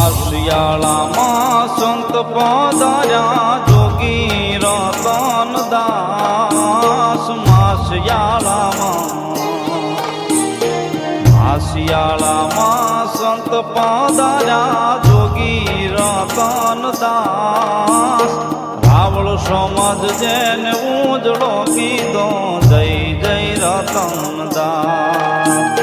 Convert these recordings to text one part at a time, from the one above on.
માસિયાળામાં સંત પધાર્યા જોગી રતન દાસ માસિયાળામાં સંત પધાર્યા જોગી રતન દાસ રાવળ સમજ જેને ઉજળો કીધો જય જય રતન દાસ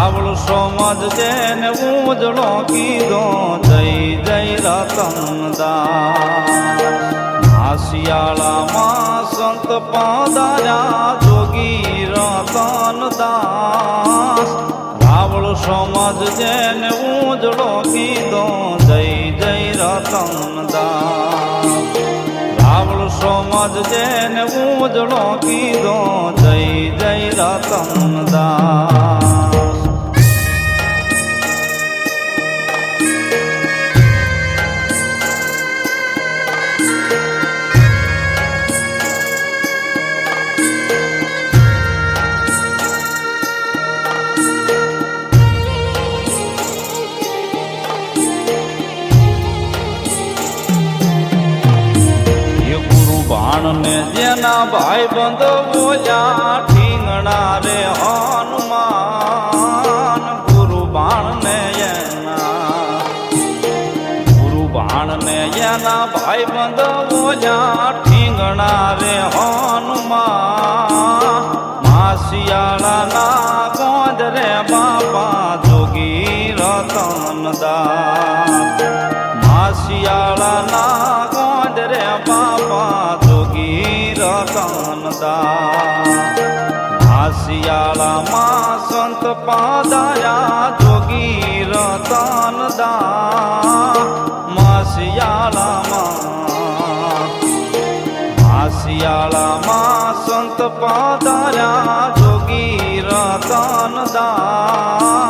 રાવળ સમજ જેને ઉજળો કીધો જય જય રતન દાસ માસિયાળામાં સંત પધાર્યા જોગી રતન દાસ રાવળ સમજ જેને ઉજળો કીધો જય જય રતન દાસ રાવળ સમજ જેને ઉજળો કીધો જય જય રતન દાસ બાણને જેના ભાઈ બંધ બોલ્યા ઠીંગણા રે હનુમાન ગુરુ બાણને એના ભાઈ બંધ બોલ્યા ઠીંગણા રે હનુમાન માસિયાળાના ગોંદ રે બાપા જોગી રતન દાસ માસિયાળાના ગોંદ રે બાપા રતન દાસ માસિયાળામાં સંત પધાર્યા જોગી રતન દાસ માસિયાળામાં સંત પધાર્યા જોગી રતન દાસ